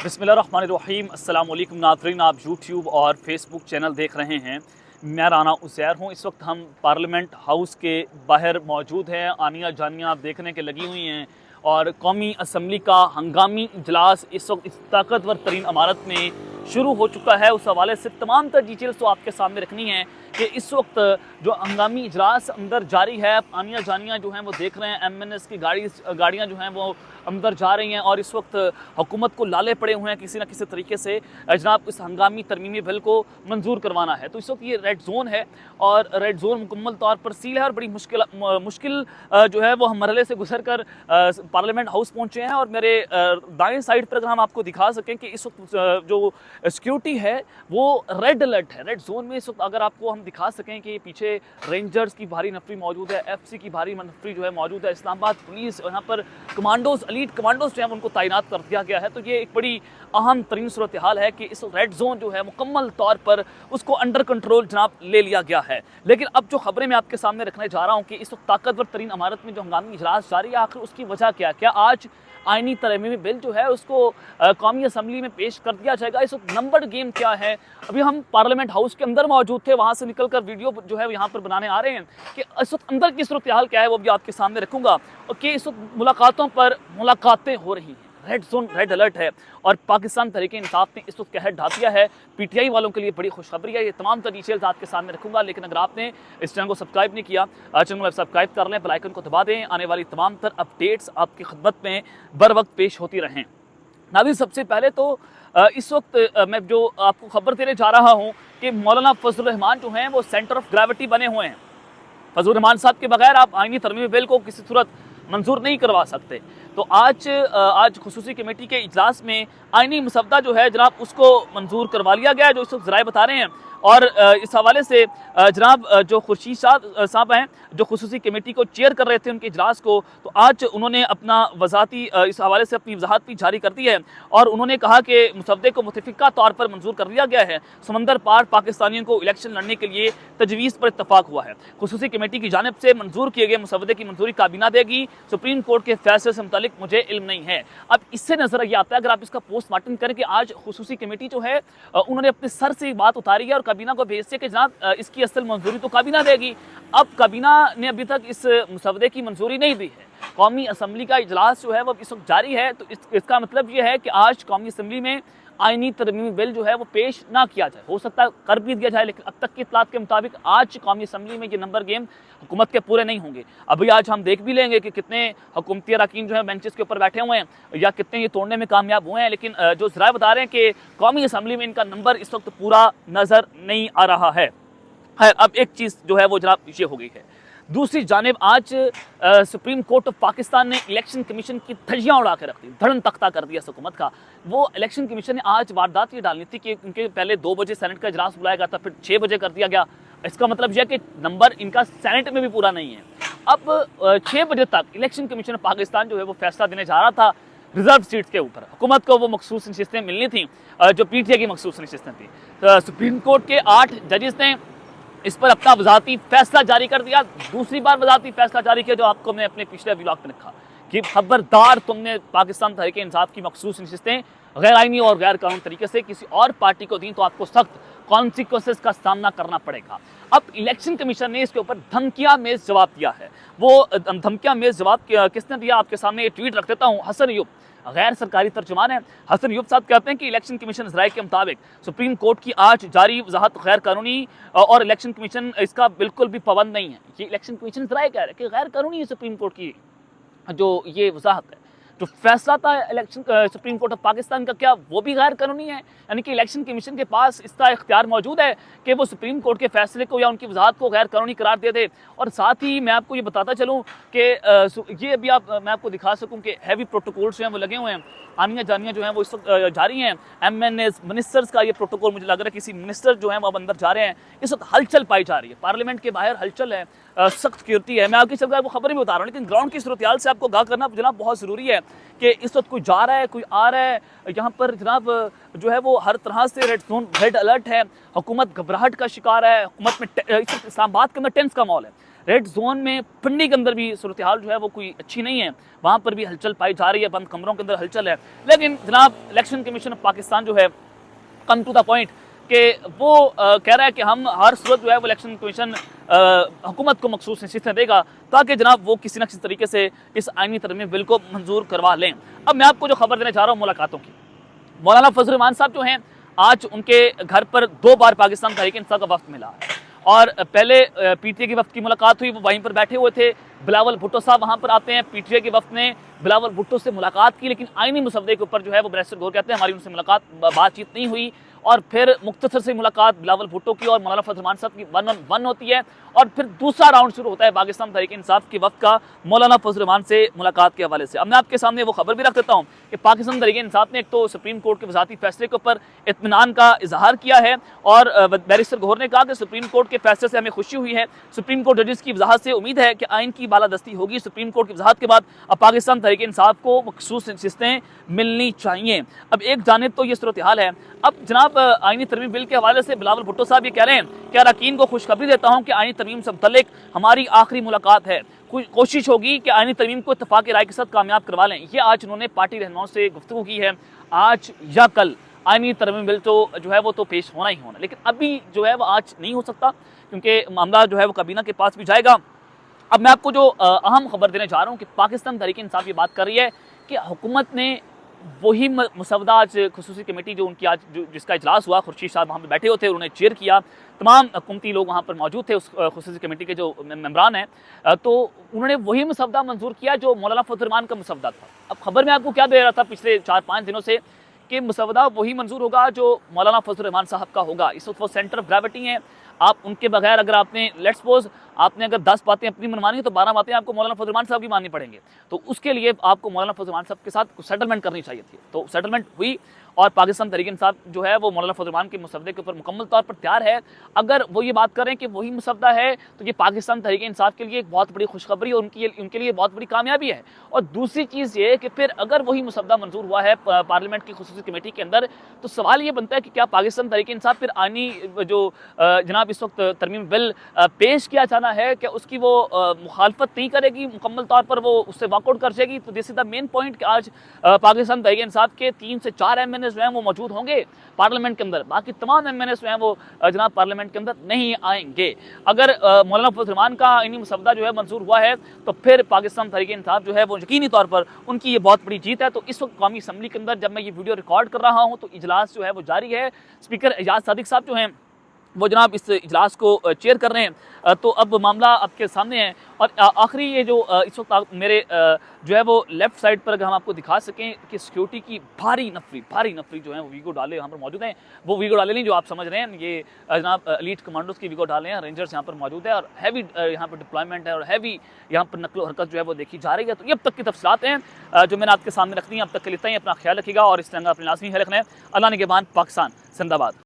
बिस्मिल्लाहिर्रहमानिर्रहीम अस्सलाम वालेकुम नाज़रीन, आप यूट्यूब और फेसबुक चैनल देख रहे हैं। मैं राना उज़ैर हूँ। इस वक्त हम पार्लियामेंट हाउस के बाहर मौजूद हैं। आनिया जानियाँ आप देखने के लगी हुई हैं और कौमी असम्बली का हंगामी इजलास इस वक्त इस ताकतवर तरीन इमारत में शुरू हो चुका है। उस हवाले से तमाम तर डिटेल्स तो आपके सामने रखनी है कि इस वक्त जो हंगामी इजलास अंदर जारी है, आनिया जानियाँ जो हैं वो देख रहे हैं, MNS की गाड़ियाँ जो हैं वो अंदर जा रही हैं और इस वक्त हुकूमत को लाले पड़े हुए हैं किसी न किसी तरीके से जनाब इस हंगामी तरमीमी बिल को मंजूर करवाना है। तो इस वक्त ये रेड जोन है और रेड जोन मुकम्मल तौर पर सील है और बड़ी मुश्किल जो है वो हम मरहले से गुजर कर पार्लियामेंट हाउस पहुँचे हैं। और मेरे दाएं साइड पर अगर हम आपको दिखा सकें कि इस वक्त जो सिक्योरिटी है वो रेड अलर्ट है। रेड जोन में इस वक्त अगर आपको हम दिखा सकें कि पीछे रेंजर्स की भारी नफरी मौजूद है, FC की भारी नफरी जो है मौजूद है, इस्लामाबाद पुलिस, यहाँ पर कमांडोज, एलीट कमांडोज जो है उनको तैनात कर दिया गया है। तो ये एक बड़ी अहम तरीन सूरत हाल है कि इस रेड जोन जो है मुकम्मल तौर पर उसको अंडर कंट्रोल जनाब ले लिया गया है। लेकिन अब जो खबरें मैं आपके सामने रखने जा रहा हूँ कि इस वक्त ताकतवर तरीन इमारत में जो हंगामी इजलास जारी है, आखिर उसकी वजह क्या है? क्या आज आईनी तरमीमी बिल जो है उसको कौमी असम्बली में पेश कर दिया जाएगा? इस वक्त नंबर गेम क्या है? अभी हम पार्लियामेंट हाउस के अंदर मौजूद थे, वहाँ से निकल कर वीडियो जो है यहाँ पर बनाने आ रहे हैं कि इस वक्त अंदर की सूरत हाल क्या है वो भी आपके सामने रखूँगा। और कि इस वक्त मुलाकातों पर मुलाकातें हो रही हैं, रेड जोन रेड अलर्ट है और पाकिस्तान तहरीक इंसाफ ने इस वक्त कहर ढा दिया है। PTI वालों के लिए बड़ी खुशखबरी है। ये तमाम तर डिटेल्स आपके सामने रखूंगा। लेकिन अगर आपने इस चैनल को सब्सक्राइब नहीं किया, चैनल को सब्सक्राइब कर लें, बेल आइकन को दबा दें। आने वाली तमाम तर अपडेट्स आपकी खिदमत में बर वक्त पेश होती रहें। नाज़रीन, सबसे पहले तो इस वक्त मैं जो आपको खबर देने जा रहा हूँ कि मौलाना फजलुर रहमान जो हैं वो सेंटर ऑफ ग्रेविटी बने हुए हैं। फजलुर रहमान साहब के बगैर आप आईनी तरमीमी बिल को किसी सूरत मंजूर नहीं करवा सकते। तो आज खुसूसी कमेटी के इजलास में आईनी मसवदा जो है जनाब उसको मंजूर करवा लिया गया है, जो इस वक्त ज़राए बता रहे हैं। और इस हवाले से जनाब जो खुर्शीद साहब हैं जो खुसूसी कमेटी को चेयर कर रहे थे उनके इजलास को, तो आज उन्होंने अपना वजाती इस हवाले से अपनी वजाहत भी जारी कर दी है और उन्होंने कहा कि मसवदे को मुतफ़िका तौर पर मंजूर कर लिया गया है। समंदर पार पाकिस्तानियों को इलेक्शन लड़ने के लिए तजवीज़ पर इत्तफाक हुआ है। खुसूसी कमेटी की जानिब से मंजूर किए गए मसवदे की मंजूरी काबीना देगी। सुप्रीम कोर्ट के फैसले से मुतालिक मुझे इल्म नहीं है। अब इससे नजर ये आता है, अगर आप इसका पोस्टमार्टम करें कि आज खुसूसी कमेटी जो है उन्होंने अपने सर से बात उतारी है और काबीना को भेजते कि जनाब इसकी असल मंजूरी तो काबीना देगी। अब काबीना ने अभी तक इस मसवदे की मंजूरी नहीं दी है। कौमी असम्बली का इजलास जो है वो इस वक्त जारी है। तो इसका मतलब ये है कि आज कौमी असम्बली में आईनी तरमीमी बिल जो है वो पेश ना किया जाए। हो सकता है कर भी दिया जाए, लेकिन अब तक की इत्तलात के मुताबिक आज कौमी असम्बली में ये नंबर गेम हुकूमत के पूरे नहीं होंगे। अभी आज हम देख भी लेंगे कि कितने हुकूमती अरकान जो है बेंचेस के ऊपर बैठे हुए हैं या कितने ये तोड़ने में कामयाब हुए हैं। लेकिन जो ज़राए बता रहे हैं कि कौमी असम्बली में इनका नंबर इस वक्त पूरा नज़र नहीं आ रहा है। अब एक चीज़ जो है वो जनाब ये हो गई है। दूसरी जानिब आज सुप्रीम कोर्ट ऑफ पाकिस्तान ने इलेक्शन कमीशन की धज्जियाँ उड़ा के रख दी, धड़न तख्ता कर दिया हुकूमत का। वो इलेक्शन कमीशन ने आज वारदात ये डालनी थी कि उनके पहले 2 बजे सेनेट का इजलास बुलाया गया था, फिर 6 बजे कर दिया गया। इसका मतलब यह कि नंबर इनका सेनेट में भी पूरा नहीं है। अब 6 बजे तक इलेक्शन कमीशन ऑफ पाकिस्तान जो है वो फैसला देने जा रहा था रिजर्व सीट्स के ऊपर। हुकूमत को वो मखसूस नशिस्तें मिलनी थी जो PTI की मखसूस नशिस्तें थी। तो सुप्रीम कोर्ट के 8 जजेस ने इस पर अपना वजाती फैसला जारी कर दिया। दूसरी बार वजाती फैसला जारी किया जो आपको हमने अपने पिछले व्लॉग में लिखा कि खबरदार, तुमने पाकिस्तान तहरीक इंसाफ की मखसूस नशिस्तें गैर आईनी और गैर कानूनी तरीके से किसी और पार्टी को दी तो आपको सख्त कॉन्सिक्वेंसेस का सामना करना पड़ेगा। अब इलेक्शन कमीशन ने इसके ऊपर धमकियां मेज जवाब दिया है। वो धमकियां मेज जवाब किसने दिया, आपके सामने ये ट्वीट रख देता हूँ। हसन अयूब गैर सरकारी तर्जुमान है। हसन अयूब साहब कहते हैं कि इलेक्शन कमीशन ज़राए के मुताबिक सुप्रीम कोर्ट की आज जारी वजाहत गैर कानूनी और इलेक्शन कमीशन इसका बिल्कुल भी पाबंद नहीं है। ये इलेक्शन कमीशन ज़राए कह रहे हैं कि गैर कानूनी है सुप्रीम कोर्ट की जो ये वजाहत है। जो फैसला था election supreme court of Pakistan का, क्या वो भी गैर कानूनी है? यानी कि इलेक्शन कमीशन के पास इसका इख्तियार मौजूद है कि वो सुप्रीम कोर्ट के फैसले को या उनकी वजाहत को गैर कानूनी करार दे दे। और साथ ही मैं आपको ये बताता चलूँ कि ये अभी मैं आपको दिखा सकूँ कि हैवी प्रोटोकॉल्स जो हैं वो लगे हुए हैं। आनिया जानियाँ जो हैं वो इस वक्त जारी हैं। MNS मिनिस्टर्स का ये प्रोटोकॉल, मुझे लग रहा है किसी मिनिस्टर जो हैं वो अब अंदर जा रहे हैं। इस वक्त हलचल पाई जा रही है, पार्लियामेंट के बाहर हलचल है, सख्त सिक्योरिटी है। मैं आपकी सब वो खबर भी बता रहा हूँ, लेकिन ग्राउंड की सूरत हाल से आपको आगाह करना जनाब बहुत ज़रूरी है कि इस वक्त कोई जा रहा है, कोई आ रहा है। यहाँ पर जनाब जो है वो हर तरह से रेड जोन रेड अलर्ट है। हुकूमत घबराहट का शिकार है। हुकूमत में इस्लामाबाद के अंदर टेंस का माहौल है। रेड जोन में पिंडी के अंदर भी सूरत हाल जो है वो कोई अच्छी नहीं है, वहाँ पर भी हलचल पाई जा रही है, बंद कमरों के अंदर हलचल है। लेकिन जनाब इलेक्शन कमीशन ऑफ पाकिस्तान जो है कम टू द पॉइंट कि वो कह रहा है कि हम हर सूरत जो है वो इलेक्शन कमीशन हुकूमत को मखसूस हैसियत देगा ताकि जनाब वो किसी न किसी तरीके से इस आइनी तरमीम बिल को मंजूर करवा लें। अब मैं आपको जो खबर देने जा रहा हूँ मुलाकातों की, मौलाना फजल रहमान साहब जो हैं आज उनके घर पर 2 बार पाकिस्तान तहरीक इंसाफ का वफ्द मिला और पहले पीटीए के वफ्द की मुलाकात हुई, वो वहीं पर बैठे हुए थे। बिलावल भुट्टो साहब वहाँ पर आते हैं, पीटीए के वफ्द ने बिलावल भुट्टो से मुलाकात की, लेकिन आइनी मुसवदे के ऊपर जो है वो बैरिस्टर गौहर कहते हैं हमारी उनसे बातचीत नहीं हुई। और फिर मुख्तसर से मुलाकात बिलावल भुट्टो की और मौलाना फजल रहमान साहब की 1-on-1 होती है और फिर दूसरा राउंड शुरू होता है पाकिस्तान तहरीक इंसाफ के वफ्द का मौलाना फजल रहमान से मुलाकात के हवाले से। अब मैं आपके सामने वो खबर भी रख देता हूँ कि पाकिस्तान तहरीक इंसाफ ने एक तो सुप्रीम कोर्ट के वज़ाती फैसले के ऊपर इत्मीनान का इजहार किया है और बैरिस्टर गौहर ने कहा कि सुप्रीम कोर्ट के फैसले से हमें खुशी हुई है, सुप्रीम कोर्ट जजेस की वजाहत से उम्मीद है कि आइन की बालादस्ती होगी। सुप्रीम कोर्ट की वजाहत के बाद अब पाकिस्तान तहरीक इंसाफ को मखसूस नशिस्तें मिलनी चाहिए। अब एक जानिब तो ये सूरत हाल है। अब जनाब आइनी तरमीम बिल के हवाले से बिलावल भुट्टो साहब ये कह रहे हैं कि अरकान को खुशखबरी देता हूँ कि आइनी तरमीम से मुतल्लिक हमारी आखिरी मुलाकात है, कोशिश होगी कि आइनी तरमीम को इत्तफाक़ राय के साथ कामयाब करवा लें। ये आज उन्होंने पार्टी रहनुमाओं से गुफ्तगू की है। आज या कल आइनी तरमीम बिल तो जो है वो तो पेश होना ही होना, लेकिन अभी जो है वो आज नहीं हो सकता क्योंकि मामला जो है वो काबीना के पास भी जाएगा। अब मैं आपको जो अहम खबर देने जा रहा हूँ कि पाकिस्तान तहरीक इंसाफ ये बात कर रही है कि हुकूमत ने वही मसवदा आज खुसूसी कमेटी जो उनकी आज जिसका इजलास हुआ, खुर्शीद साहब वहाँ पर बैठे हुए थे, उन्होंने चेयर किया, तमाम हुकूमती लोग वहाँ पर मौजूद थे, उस खुसूसी कमेटी के जो मेम्बरान हैं, तो उन्होंने वही मसवदा मंजूर किया जो मौलाना फजल रहमान का मसवदा था। अब खबर में आपको क्या दे रहा था पिछले 4-5 दिनों से कि मसवदा वही मंजूर होगा जो मौलाना फजल रहमान साहब का होगा। इस वक्त वो सेंटर ऑफ ग्रेविटी हैं, आप उनके बगैर अगर आपने लेट्स सपोज आपने अगर 10 बातें अपनी मनवानी है तो 12 बातें आपको मौलाना फजल रहमान साहब की माननी पड़ेंगे। तो उसके लिए आपको मौलाना फजल रहमान साहब के साथ सेटलमेंट करनी चाहिए थी, तो सेटलमेंट हुई और पाकिस्तान तहरीक इंसाफ जो है वो मौलाना फजल रहमान के मसवदे के ऊपर मुकम्मल तौर पर तैयार है। अगर वो ये बात करें कि वही मसवदा है तो ये पाकिस्तान तहरीक इंसाफ के लिए एक बहुत बड़ी खुशखबरी और उनके लिए बहुत बड़ी कामयाबी है। और दूसरी चीज़ ये कि फिर अगर वही मसवदा मंजूर हुआ है पार्लियामेंट की खुसूसी कमेटी के अंदर, तो सवाल ये बनता है कि क्या पाकिस्तान तहरीक इंसाफ फिर आनी जो जनाब इस वक्त तरमीम बिल पेश किया जाना है, क्या उसकी वो मुखालफत नहीं करेगी, मुकम्मल तौर पर वो उससे वॉकआउट कर जाएगी? तो this is the main point कि आज पाकिस्तान तहरीक इंसाफ के 3 से 4 MNA जो हैं वो मौजूद होंगे पार्लियामेंट के अंदर, बाकी तमाम MNA जो हैं वो जनाब पार्लियामेंट के अंदर नहीं आएंगे। अगर मौलाना फजल रहमान का इन्हीं मसवदा जो है मंजूर हुआ है तो फिर पाकिस्तान तहरीक इंसाफ जो है वो यकीनी तौर पर उनकी ये बहुत बड़ी जीत है। तो इस वक्त कौमी असम्बली के अंदर जब मैं ये वीडियो रिकॉर्ड कर रहा हूँ तो इजलास जो है वो जारी है। स्पीकर एजाज सादिक साहब जो हैं वो जनाब इस इजलास को चेयर कर रहे हैं। तो अब मामला आपके सामने है और आखिरी ये जो इस वक्त मेरे जो है वो लेफ़्ट साइड पर अगर हम आपको दिखा सकें कि सिक्योरिटी की भारी नफरी जो है वो वीगो डाले यहाँ पर मौजूद हैं। वो वीगो डाले नहीं जो आप समझ रहे हैं, ये जनाब एलीट कमांडोज की वीगो डाले हैं, रेंजर्स यहाँ पर मौजूद है और हैवी यहाँ पर डिप्लॉयमेंट है और हैवी यहाँ पर नकलो हरकत जो है वो देखी जा रही है। तो ये अब तक की तफसीलात हैं जो मैंने आपके सामने रख दी हैं। अब तक के लिए इतना ही, अपना ख्याल रखिएगा और इस तरह अपने लाजमी ख्याल रखना है। अल्लाह निगहबान, पाकिस्तान जिंदाबाद।